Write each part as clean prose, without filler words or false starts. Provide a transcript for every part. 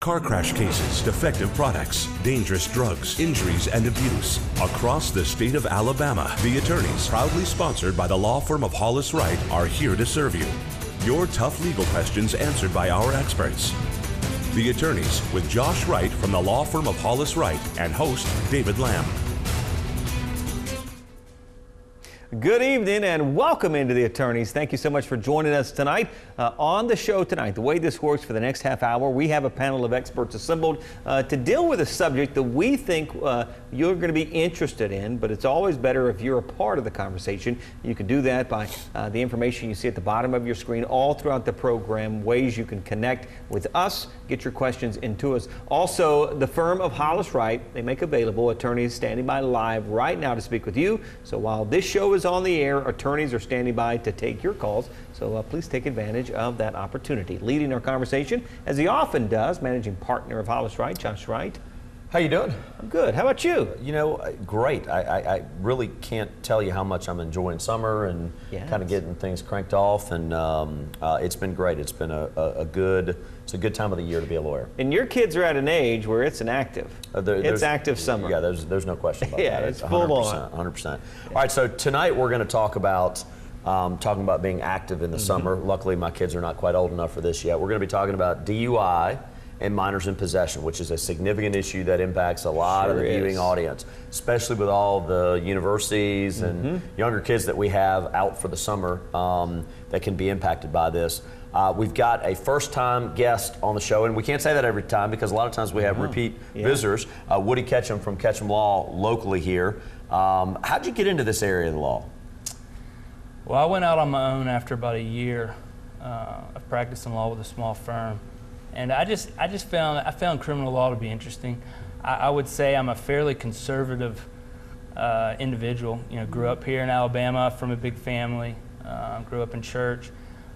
Car crash cases, defective products, dangerous drugs, injuries, and abuse. Across the state of Alabama, the attorneys, proudly sponsored by the law firm of Hollis Wright, are here to serve you. Your tough legal questions answered by our experts. The attorneys, with Josh Wright from the law firm of Hollis Wright and host David Lamb. Good evening and welcome into the attorneys. Thank you so much for joining us tonight. On the show tonight, the way this works for the next half hour, we have a panel of experts assembled to deal with a subject that we think you're going to be interested in, but it's always better if you're a part of the conversation. You can do that by the information you see at the bottom of your screen all throughout the program, ways you can connect with us, get your questions into us. Also, the firm of Hollis Wright, they make available attorneys standing by live right now to speak with you. So while this show is on the air, attorneys are standing by to take your calls, so please take advantage of that opportunity. Leading our conversation, as he often does, managing partner of Hollis Wright, Josh Wright. How you doing? I'm good. How about you? You know, great. I really can't tell you how much I'm enjoying summer and kind of getting things cranked off, and it's been great. It's been a good time of the year to be a lawyer. And your kids are at an age where it's an active. It's active summer. Yeah, there's no question about that. It's full on. 100%. All right, so tonight we're going to talk about being active in the summer. Luckily, my kids are not quite old enough for this yet. We're going to be talking about DUI and minors in possession, which is a significant issue that impacts a lot of the viewing audience, especially with all the universities and younger kids that we have out for the summer that can be impacted by this. We've got a first-time guest on the show, and we can't say that every time because a lot of times we have repeat visitors. Woody Ketcham from Ketcham Law locally here. How'd you get into this area of the law? Well, I went out on my own after about a year of practicing law with a small firm. And I found criminal law to be interesting. I would say I'm a fairly conservative individual. You know, grew up here in Alabama from a big family, grew up in church.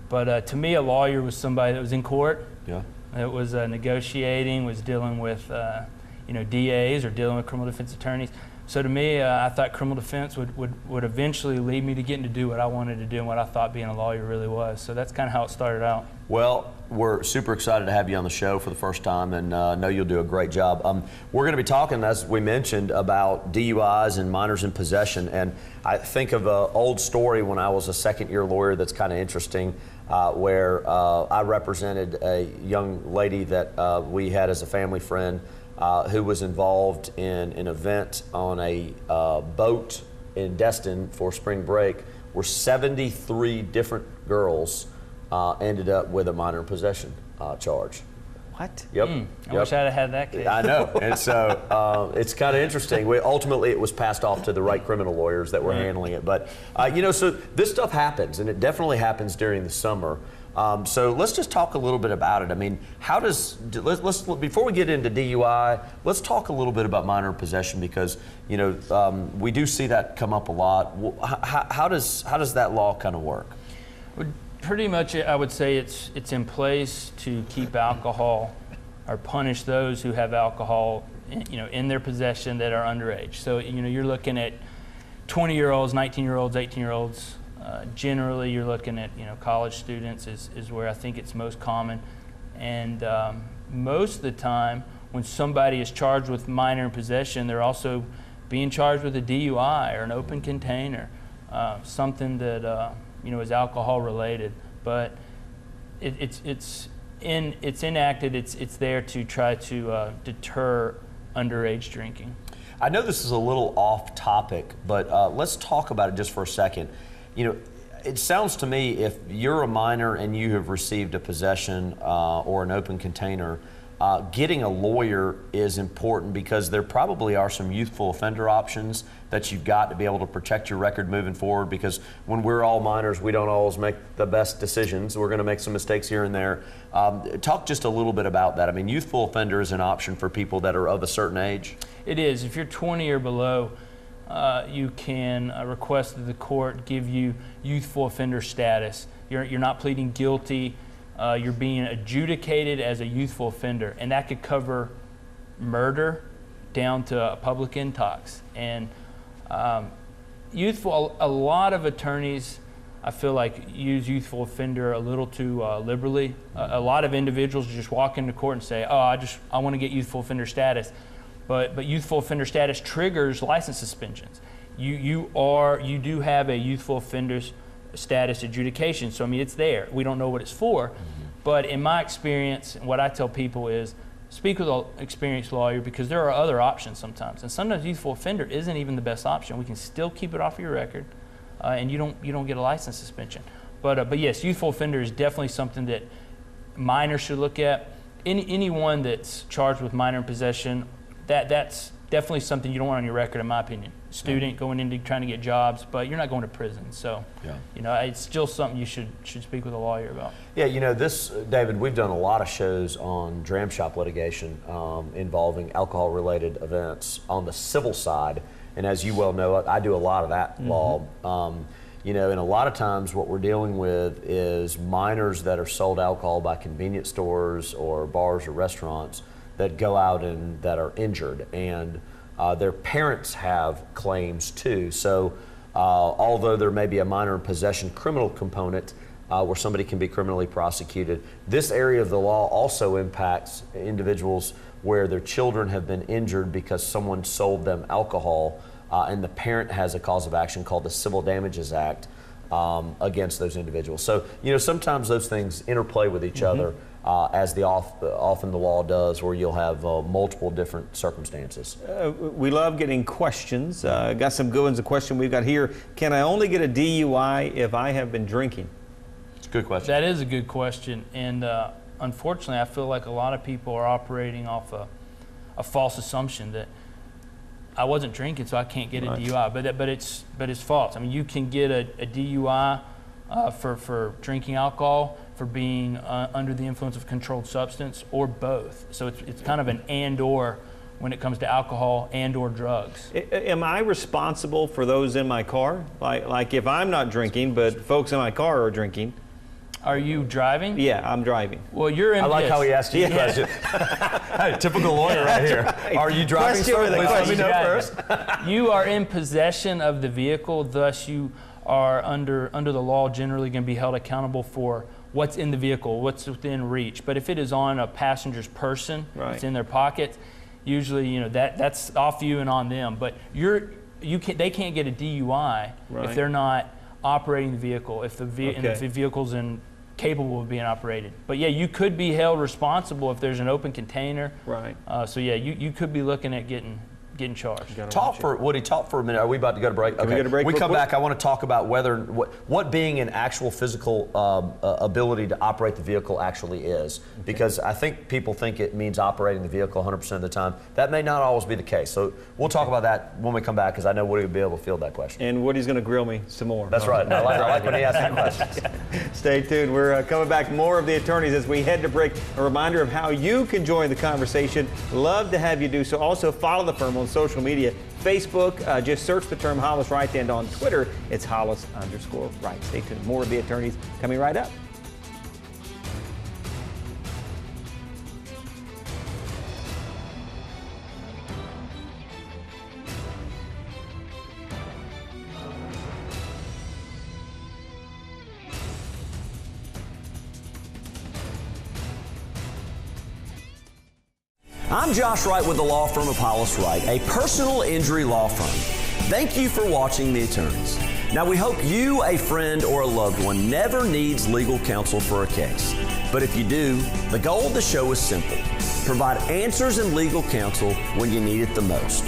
But to me, a lawyer was somebody that was in court. Yeah. That was negotiating, was dealing with DAs or dealing with criminal defense attorneys. So to me, I thought criminal defense would eventually lead me to getting to do what I wanted to do and what I thought being a lawyer really was. So that's kind of how it started out. Well, we're super excited to have you on the show for the first time, and know you'll do a great job. We're going to be talking, as we mentioned, about DUIs and minors in possession. And I think of an old story when I was a second-year lawyer that's kind of interesting, where I represented a young lady that we had as a family friend who was involved in an event on a boat in Destin for spring break where 73 different girls ended up with a minor in possession charge. What? Yep. I wish I'd have had that case. I know. And so it's kind of interesting. Ultimately, it was passed off to the right criminal lawyers that were handling it. But, so this stuff happens, and it definitely happens during the summer. So let's just talk a little bit about it. I mean, let's before we get into DUI, let's talk a little bit about minor possession because, we do see that come up a lot. How does that law kind of work? Pretty much, I would say it's in place to keep alcohol or punish those who have alcohol, in their possession that are underage. So, you're looking at 20-year-olds, 19-year-olds, 18-year-olds. Generally, you're looking at college students is where I think it's most common, and most of the time when somebody is charged with minor in possession, they're also being charged with a DUI or an open container, something that is alcohol related. But it's enacted. It's there to try to deter underage drinking. I know this is a little off topic, but let's talk about it just for a second. It sounds to me if you're a minor and you have received a possession or an open container, getting a lawyer is important because there probably are some youthful offender options that you've got to be able to protect your record moving forward, because when we're all minors, we don't always make the best decisions. We're going to make some mistakes here and there. Talk just a little bit about that. I mean, youthful offender is an option for people that are of a certain age. It is. If you're 20 or below, you can request that the court give you youthful offender status. You're not pleading guilty. You're being adjudicated as a youthful offender, and that could cover murder down to public intox. And a lot of attorneys I feel like use youthful offender a little too liberally. A lot of individuals just walk into court and say, "Oh, I want to get youthful offender status," but youthful offender status triggers license suspensions. You do have a youthful offender status adjudication, so I mean it's there. We don't know what it's for, but in my experience, what I tell people is speak with an experienced lawyer, because there are other options sometimes, and sometimes youthful offender isn't even the best option. We can still keep it off your record. And you don't get a license suspension, but yes, youthful offender is definitely something that minors should look at. Anyone that's charged with minor in possession, that's definitely something you don't want on your record, in my opinion. Student going into trying to get jobs, but you're not going to prison, so it's still something you should speak with a lawyer about. Yeah, this, David, we've done a lot of shows on dram shop litigation involving alcohol-related events on the civil side. And as you well know, I do a lot of that law. And a lot of times what we're dealing with is minors that are sold alcohol by convenience stores or bars or restaurants that go out and that are injured. And their parents have claims too. So although there may be a minor in possession criminal component where somebody can be criminally prosecuted, this area of the law also impacts individuals where their children have been injured because someone sold them alcohol, and the parent has a cause of action called the Civil Damages Act against those individuals. So, sometimes those things interplay with each other, as often the law does, where you'll have multiple different circumstances. We love getting questions. Got some good ones. A question we've got here: can I only get a DUI if I have been drinking? It's a good question. That is a good question, and unfortunately, I feel like a lot of people are operating off a false assumption that I wasn't drinking, so I can't get a DUI. But it's false. I mean, you can get a DUI for drinking alcohol, for being under the influence of a controlled substance, or both. So it's kind of an and/or when it comes to alcohol and/or drugs. Am I responsible for those in my car? Like if I'm not drinking, but folks in my car are drinking? Are you driving? Yeah, I'm driving. Well, you're in. I like how he asked you the question. Hey, typical lawyer right here. Right. Are you driving? Please let me know first. You are in possession of the vehicle, thus you are under the law generally going to be held accountable for what's in the vehicle, what's within reach. But if it is on a passenger's person, it's in their pocket, usually that's off you and on them. But they can't get a DUI if they're not operating the vehicle, if the vehicle's capable of being operated. But yeah, you could be held responsible if there's an open container. Right. So yeah, you could be looking at getting charged. Woody, talk for a minute. Are we about to go to break? Can we go to break? We come back. I want to talk about what being an actual physical ability to operate the vehicle actually is, because I think people think it means operating the vehicle 100% of the time. That may not always be the case. So we'll talk about that when we come back, because I know Woody will be able to field that question. And Woody's going to grill me some more. That's right. I like when he asks that question. Stay tuned. We're coming back more of the attorneys as we head to break. A reminder of how you can join the conversation. Love to have you do so. Also follow the firm on social media. Facebook, just search the term Hollis Wright, and on Twitter, it's Hollis_Wright. Stay tuned. More of the attorneys coming right up. I'm Josh Wright with the law firm of Hollis Wright, a personal injury law firm. Thank you for watching The Attorneys. Now, we hope you, a friend, or a loved one never needs legal counsel for a case. But if you do, the goal of the show is simple: provide answers and legal counsel when you need it the most.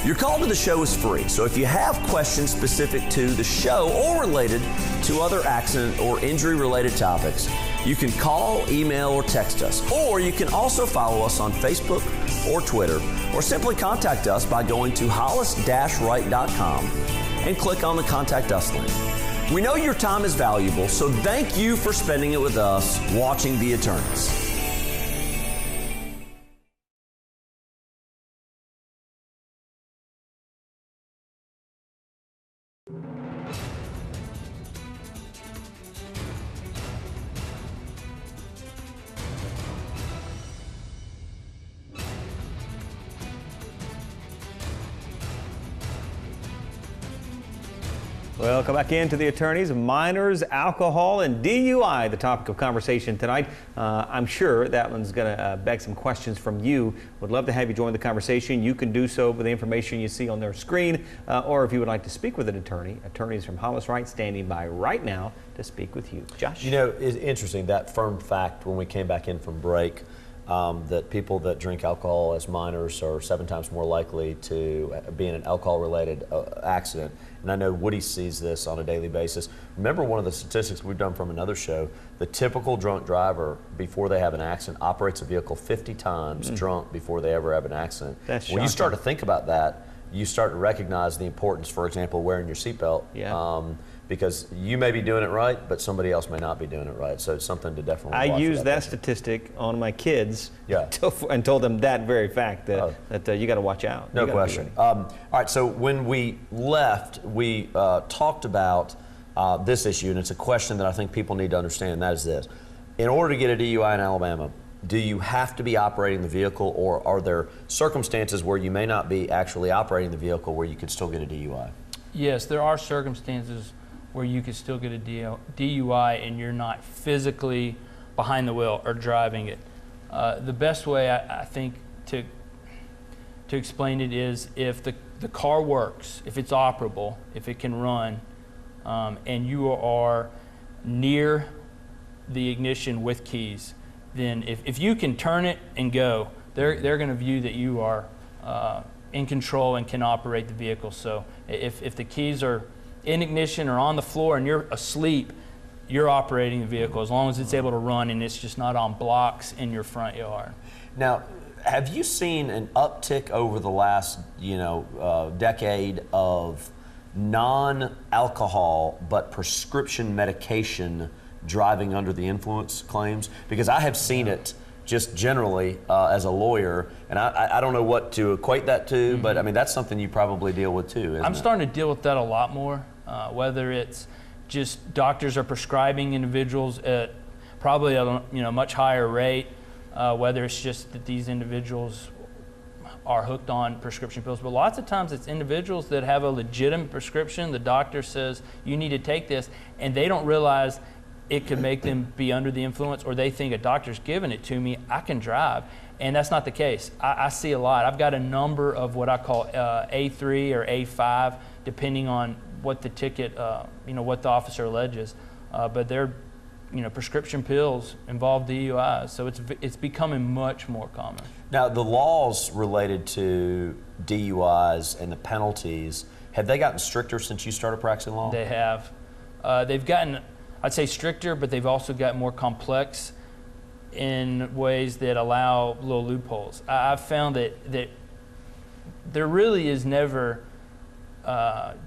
Your call to the show is free, so if you have questions specific to the show or related to other accident or injury-related topics, you can call, email, or text us. Or you can also follow us on Facebook or Twitter, or simply contact us by going to hollis-wright.com and click on the Contact Us link. We know your time is valuable, so thank you for spending it with us watching The Attorneys. Welcome back into the attorneys. Minors, alcohol, and DUI, the topic of conversation tonight. I'm sure that one's going to beg some questions from you. Would love to have you join the conversation. You can do so with the information you see on their screen, or if you would like to speak with an attorney, attorneys from Hollis Wright standing by right now to speak with you. Josh? You know, it's interesting, that firm fact when we came back in from break, that people that drink alcohol as minors are 7 times more likely to be in an alcohol-related accident. And I know Woody sees this on a daily basis. Remember, one of the statistics we've done from another show, the typical drunk driver, before they have an accident, operates a vehicle 50 times drunk before they ever have an accident. That's when you shocking. start to think about that, you start to recognize the importance, for example, wearing your seatbelt. Yeah. Because you may be doing it right, but somebody else may not be doing it right. So it's something to definitely watch. I used that person. statistic on my kids, Yeah. and told them that very fact, that, you got to watch out. No You gotta be question. ready. All right, so when we left, we talked about this issue, and it's a question that I think people need to understand, and that is this. In order to get a DUI in Alabama, do you have to be operating the vehicle, or are there circumstances where you may not be actually operating the vehicle where you could still get a DUI? Yes, there are circumstances where you could still get a DUI and you're not physically behind the wheel or driving it. The best way I think to explain it is if the car works, if it's operable, if it can run, and you are near the ignition with keys, then if you can turn it and go, they're going to view that you are in control and can operate the vehicle. So if the keys are in ignition or on the floor and you're asleep, you're operating the vehicle as long as it's able to run and it's just not on blocks in your front yard. Now, have you seen an uptick over the last, decade of non-alcohol but prescription medication driving under the influence claims? Because I have seen it just generally as a lawyer, and I don't know what to equate that to, but I mean, that's something you probably deal with too, isn't I'm it? starting to deal with that a lot more, whether it's just doctors are prescribing individuals at probably a much higher rate, whether it's just that these individuals are hooked on prescription pills, but lots of times it's individuals that have a legitimate prescription. The doctor says you need to take this, and they don't realize it could make them be under the influence, or they think a doctor's giving it to me, I can drive. And that's not the case. I see a lot. I've got a number of what I call A3 or A5, depending on what the ticket, what the officer alleges. But they're, prescription pills involve DUIs, so it's becoming much more common. Now, the laws related to DUIs and the penalties, have they gotten stricter since you started practicing law? They have. They've gotten, I'd say, stricter, but they've also got more complex in ways that allow little loopholes. I've found that there really is never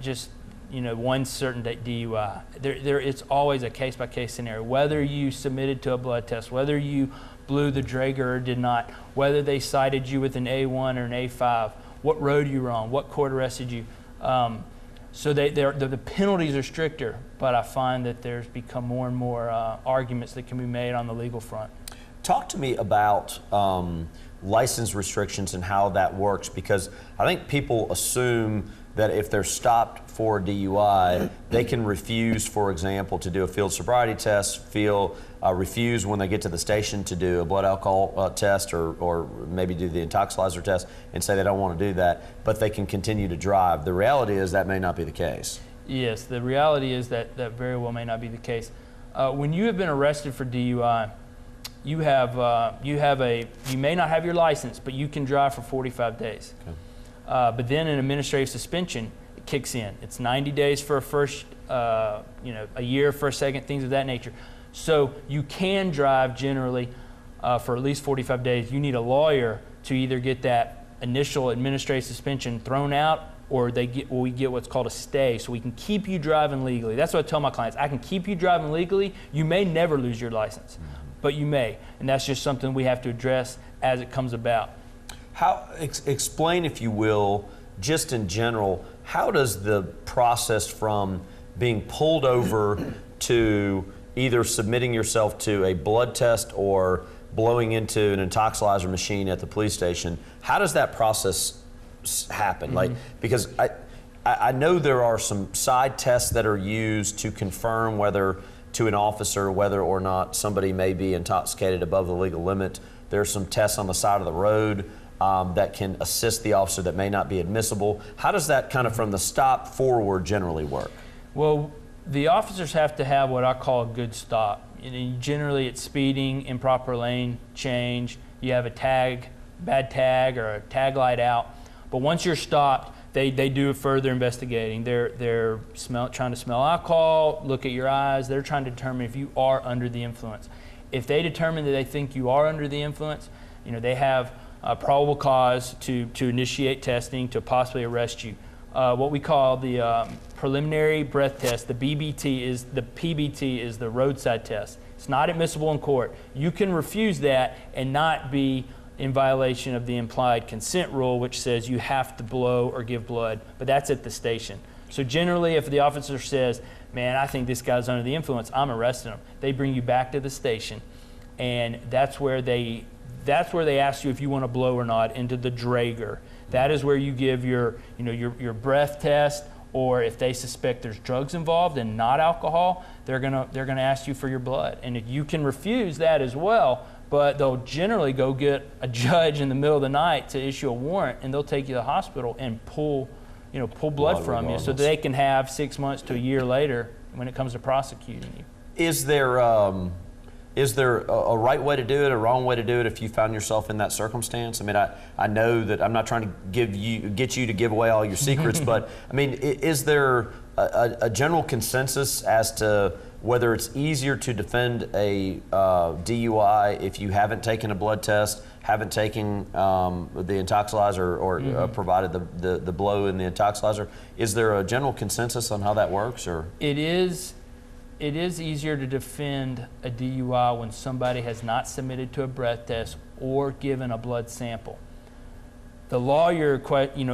just one certain DUI. It's always a case-by-case scenario. Whether you submitted to a blood test, whether you blew the Draeger or did not, whether they cited you with an A1 or an A5, what road you were on, what court arrested you. So the penalties are stricter, but I find that there's become more and more arguments that can be made on the legal front. Talk to me about license restrictions and how that works, because I think people assume that if they're stopped for a DUI, they can refuse, for example, to do a field sobriety test, refuse when they get to the station to do a blood alcohol test, or maybe do the intoxilizer test, and say they don't want to do that, but they can continue to drive. The reality is that may not be the case. Yes, the reality is that very well may not be the case. When you have been arrested for DUI, you may not have your license, but you can drive for 45 days. Okay. But then an administrative suspension kicks in. It's 90 days for a first, a year for a second, things of that nature. So you can drive generally for at least 45 days. You need a lawyer to either get that initial administrative suspension thrown out, or we get what's called a stay, so we can keep you driving legally. That's what I tell my clients. I can keep you driving legally. You may never lose your license, but you may, and that's just something we have to address as it comes about. Explain, if you will, just in general, how does the process from being pulled over to either submitting yourself to a blood test or blowing into an intoxilizer machine at the police station, how does that process happen? Because I know there are some side tests that are used to confirm whether to an officer whether or not somebody may be intoxicated above the legal limit. There's some tests on the side of the road that can assist the officer that may not be admissible. How does that kind of from the stop forward generally work? Well, the officers have to have what I call a good stop. Generally, it's speeding, improper lane change. You have a bad tag, or a tag light out. But once you're stopped, they do further investigating. They're trying to smell alcohol, look at your eyes. They're trying to determine if you are under the influence. If they determine that they think you are under the influence, they have a probable cause to initiate testing to possibly arrest you. What we call the preliminary breath test, the PBT is the roadside test. It's not admissible in court. You can refuse that and not be in violation of the implied consent rule, which says you have to blow or give blood, but that's at the station. So generally, if the officer says, man, I think this guy's under the influence, I'm arresting him, they bring you back to the station, and that's where they ask you if you want to blow or not into the Draeger. That is where you give your breath test, or if they suspect there's drugs involved and not alcohol, they're gonna ask you for your blood. And if you can refuse that as well, but they'll generally go get a judge in the middle of the night to issue a warrant, and they'll take you to the hospital and pull blood from you so that they can have 6 months to a year later when it comes to prosecuting you. Is there a right way to do it, a wrong way to do it if you found yourself in that circumstance? I mean, I know that I'm not trying to get you to give away all your secrets, but I mean, is there a general consensus as to whether it's easier to defend a DUI if you haven't taken a blood test, haven't taken the intoxilizer, or provided the blow in the intoxilizer? Is there a general consensus on how that works, or? It is easier to defend a DUI when somebody has not submitted to a breath test or given a blood sample. The lawyer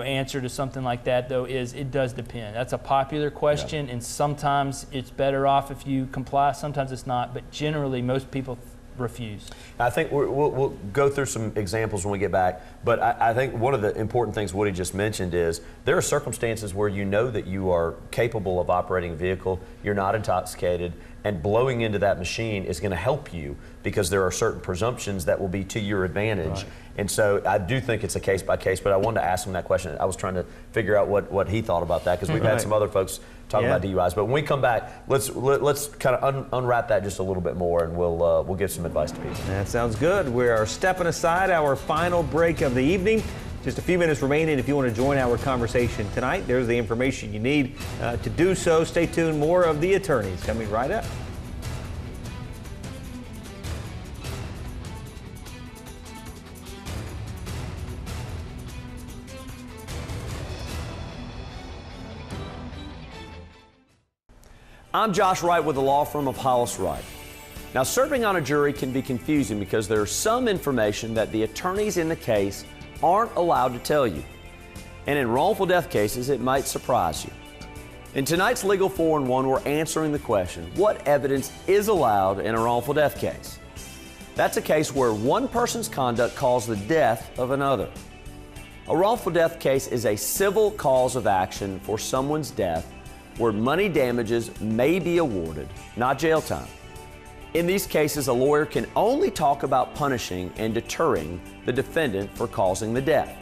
answer to something like that, though, is it does depend. That's a popular question, and sometimes it's better off if you comply, sometimes it's not, but generally most people refuse. I think we'll go through some examples when we get back, but I think one of the important things Woody just mentioned is there are circumstances where you know that you are capable of operating a vehicle, you're not intoxicated, and blowing into that machine is going to help you because there are certain presumptions that will be to your advantage. Right. And so I do think it's a case by case, but I wanted to ask him that question. I was trying to figure out what he thought about that because we've had some other folks talking about DUIs. But when we come back, let's kind of unwrap that just a little bit more, and we'll give some advice to people. That sounds good. We are stepping aside our final break of the evening. Just a few minutes remaining. If you want to join our conversation tonight, there's the information you need to do so. Stay tuned. More of The Attorneys coming right up. I'm Josh Wright with the law firm of Hollis Wright. Now, serving on a jury can be confusing because there's some information that the attorneys in the case aren't allowed to tell you. And in wrongful death cases, it might surprise you. In tonight's Legal 4-in-1, we're answering the question, what evidence is allowed in a wrongful death case? That's a case where one person's conduct caused the death of another. A wrongful death case is a civil cause of action for someone's death where money damages may be awarded, not jail time. In these cases, a lawyer can only talk about punishing and deterring the defendant for causing the death.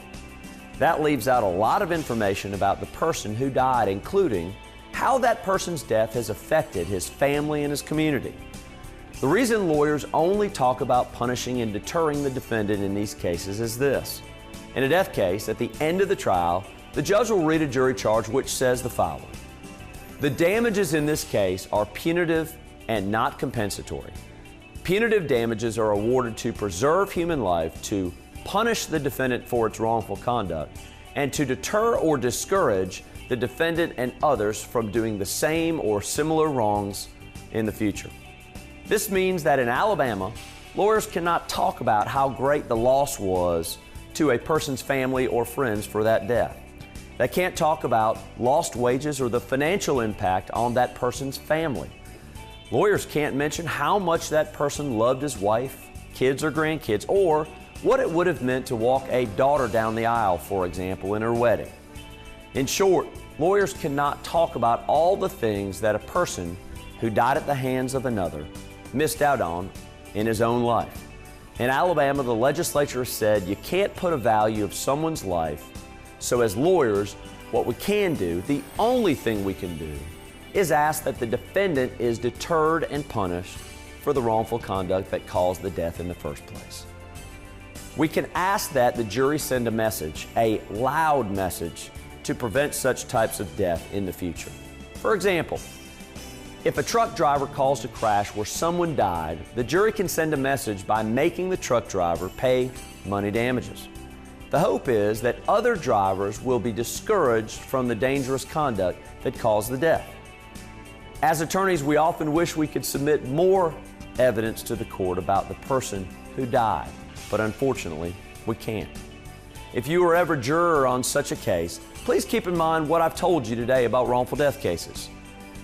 That leaves out a lot of information about the person who died, including how that person's death has affected his family and his community. The reason lawyers only talk about punishing and deterring the defendant in these cases is this. In a death case, at the end of the trial, the judge will read a jury charge which says the following. The damages in this case are punitive and not compensatory. Punitive damages are awarded to preserve human life, to punish the defendant for its wrongful conduct, and to deter or discourage the defendant and others from doing the same or similar wrongs in the future. This means that in Alabama, lawyers cannot talk about how great the loss was to a person's family or friends for that death. They can't talk about lost wages or the financial impact on that person's family. Lawyers can't mention how much that person loved his wife, kids or grandkids, or what it would have meant to walk a daughter down the aisle, for example, in her wedding. In short, lawyers cannot talk about all the things that a person who died at the hands of another missed out on in his own life. In Alabama, the legislature said you can't put a value of someone's life. So as lawyers, what we can do, the only thing we can do, is ask that the defendant is deterred and punished for the wrongful conduct that caused the death in the first place. We can ask that the jury send a message, a loud message, to prevent such types of death in the future. For example, if a truck driver caused a crash where someone died, the jury can send a message by making the truck driver pay money damages. The hope is that other drivers will be discouraged from the dangerous conduct that caused the death. As attorneys, we often wish we could submit more evidence to the court about the person who died, but unfortunately, we can't. If you are ever a juror on such a case, please keep in mind what I've told you today about wrongful death cases.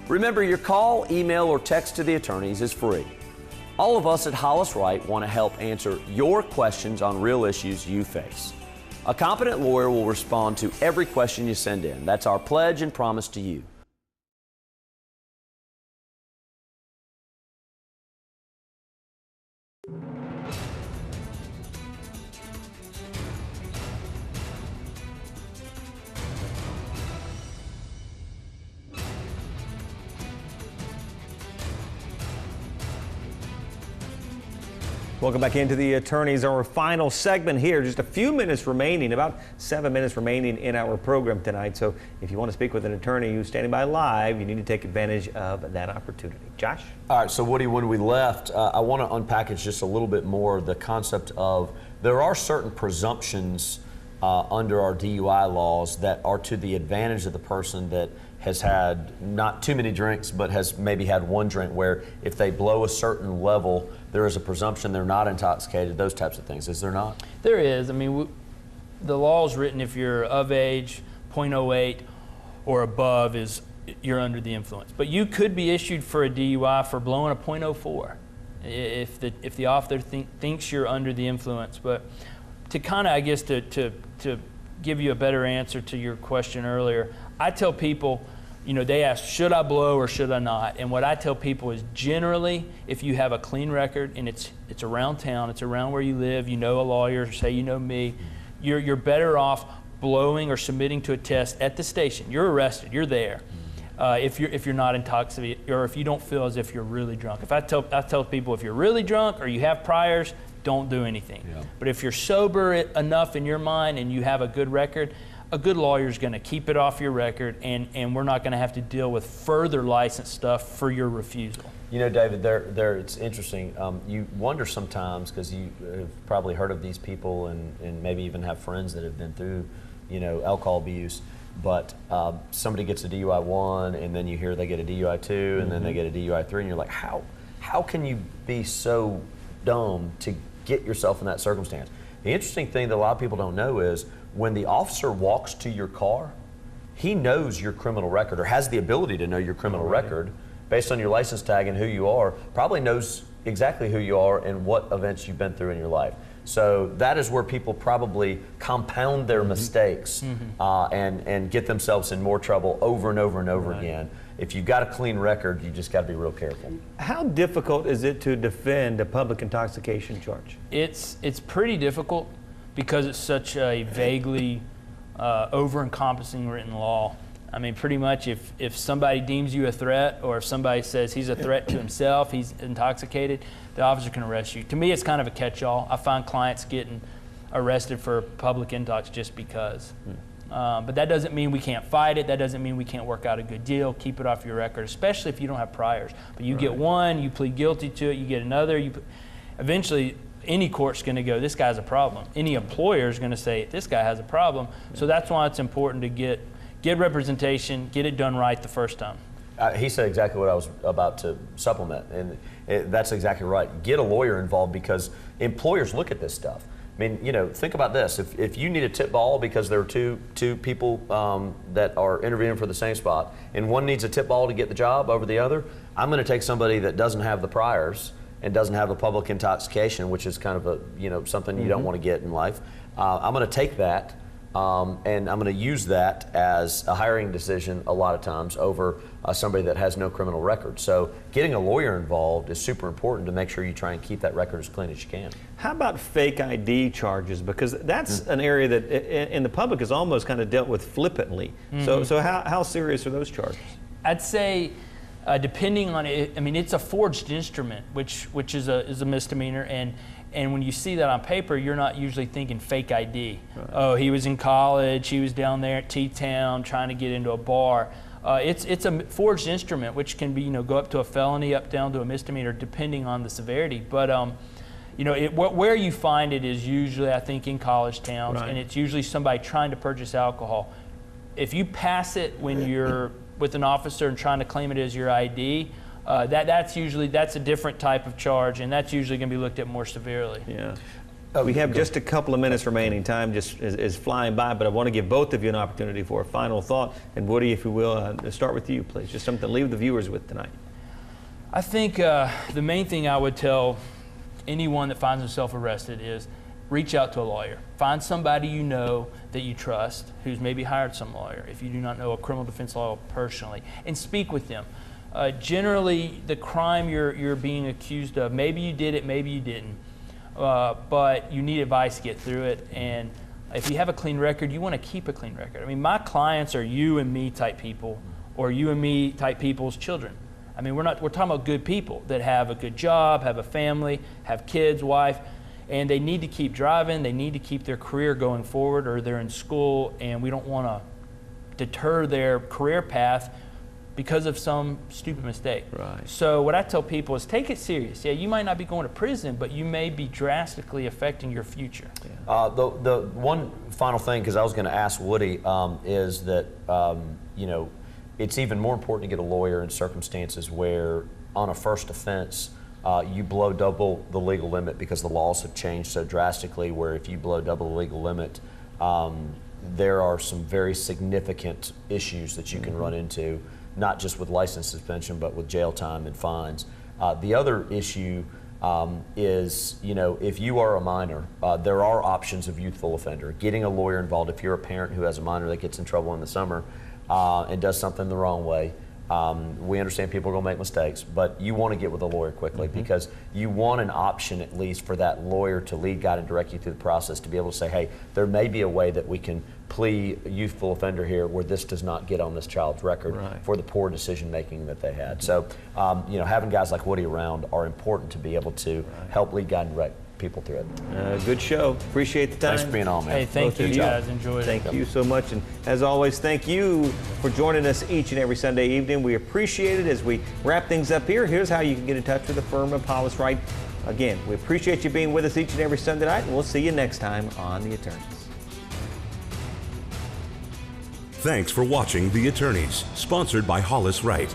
Remember, your call, email, or text to the attorneys is free. All of us at Hollis Wright want to help answer your questions on real issues you face. A competent lawyer will respond to every question you send in. That's our pledge and promise to you. Welcome back into the attorneys, our final segment here. Just a few minutes remaining, about 7 minutes remaining in our program tonight. So if you want to speak with an attorney who's standing by live, you need to take advantage of that opportunity. Josh? All right, so Woody, when we left, I want to unpackage just a little bit more the concept of there are certain presumptions under our DUI laws that are to the advantage of the person that has had not too many drinks, but has maybe had one drink, where if they blow a certain level, there is a presumption they're not intoxicated, those types of things. Is there not? There is. I mean, the law is written if you're of age, .08 or above, you're under the influence. But you could be issued for a DUI for blowing a .04 if the officer thinks you're under the influence. But to kind of, I guess, to give you a better answer to your question earlier, I tell people, you know, they ask, should I blow or should I not? And what I tell people is, generally, if you have a clean record and it's around town, it's around where you live, you know a lawyer, say you know me, you're better off blowing or submitting to a test at the station. You're arrested, you're there. If you're not intoxicated, or if you don't feel as if you're really drunk. I tell people, if you're really drunk or you have priors, don't do anything. Yeah. But if you're sober enough in your mind and you have a good record, a good lawyer is going to keep it off your record, and we're not going to have to deal with further license stuff for your refusal. You know, David, it's interesting. You wonder sometimes, because you have probably heard of these people and maybe even have friends that have been through, you know, alcohol abuse. But somebody gets a DUI 1, and then you hear they get a DUI 2, and then they get a DUI 3, and you're like, how can you be so dumb to get yourself in that circumstance? The interesting thing that a lot of people don't know is when the officer walks to your car, he knows your criminal record, or has the ability to know your criminal record based on your license tag and who you are, probably knows exactly who you are and what events you've been through in your life. So that is where people probably compound their mistakes and get themselves in more trouble over and over and over again. If you've got a clean record, you just got to be real careful. How difficult is it to defend a public intoxication charge? It's pretty difficult because it's such a vaguely over-encompassing written law. I mean, pretty much if somebody deems you a threat, or if somebody says he's a threat to himself, he's intoxicated, the officer can arrest you. To me, it's kind of a catch-all. I find clients getting arrested for public intox just because. But that doesn't mean we can't fight it. That doesn't mean we can't work out a good deal, keep it off your record, especially if you don't have priors. But you get one, you plead guilty to it, you get another. Eventually, any court's going to go, this guy's a problem. Any employer is going to say, this guy has a problem. So that's why it's important to get representation, get it done right the first time. He said exactly what I was about to supplement, and that's exactly right. Get a lawyer involved, because employers look at this stuff. I mean, you know, think about this. If you need a tip ball because there are two people that are interviewing for the same spot, and one needs a tip ball to get the job over the other, I'm going to take somebody that doesn't have the priors and doesn't have the public intoxication, which is kind of a, you know, something you don't want to get in life. I'm going to take that And I'm going to use that as a hiring decision a lot of times over somebody that has no criminal record. So getting a lawyer involved is super important to make sure you try and keep that record as clean as you can. How about fake ID charges? Because that's an area that in the public is almost kind of dealt with flippantly. So how serious are those charges? I'd say, depending on it, I mean, it's a forged instrument, which is a misdemeanor, and when you see that on paper, you're not usually thinking fake ID. Right. Oh, he was in college, he was down there at T-Town trying to get into a bar. It's a forged instrument, which can be, go up to a felony, up down to a misdemeanor, depending on the severity. But where you find it is usually, I think, in college towns, right. And it's usually somebody trying to purchase alcohol. If you pass it when you're with an officer and trying to claim it as your ID, that's a different type of charge, and that's usually going to be looked at more severely. Yeah. We have just a couple of minutes remaining. Time just is flying by, but I want to give both of you an opportunity for a final thought. And Woody, if you will, start with you, please. Just something to leave the viewers with tonight. I think the main thing I would tell anyone that finds himself arrested is reach out to a lawyer. Find somebody you know that you trust who's maybe hired some lawyer, if you do not know a criminal defense lawyer personally, and speak with them. Generally, the crime you're being accused of, maybe you did it, maybe you didn't, but you need advice to get through it. And if you have a clean record, you want to keep a clean record. I mean, my clients are you and me type people, or you and me type people's children. I mean, we're talking about good people that have a good job, have a family, have kids, wife, and they need to keep driving, they need to keep their career going forward, or they're in school, and we don't want to deter their career path because of some stupid mistake. Right. So what I tell people is take it serious. Yeah, you might not be going to prison, but you may be drastically affecting your future. Yeah. The one final thing, because I was going to ask Woody, is that it's even more important to get a lawyer in circumstances where on a first offense you blow double the legal limit, because the laws have changed so drastically where if you blow double the legal limit, there are some very significant issues that you can run into, not just with license suspension, but with jail time and fines. The other issue is, if you are a minor, there are options of youthful offender. Getting a lawyer involved, if you're a parent who has a minor that gets in trouble in the summer and does something the wrong way, we understand people are going to make mistakes, but you want to get with a lawyer quickly, because you want an option at least for that lawyer to lead, guide, and direct you through the process, to be able to say, hey, there may be a way that we can plea youthful offender here where this does not get on this child's record for the poor decision making that they had. So, having guys like Woody around are important to be able to help lead, guide, and direct people through it. Good show. Appreciate the time. Thanks for being on, man. Hey, thank you guys. Enjoyed it. Thank you so much. And as always, thank you for joining us each and every Sunday evening. We appreciate it. As we wrap things up here, here's how you can get in touch with the firm of Hollis Wright. Again, we appreciate you being with us each and every Sunday night, and we'll see you next time on The Attorneys. Thanks for watching The Attorneys, sponsored by Hollis Wright.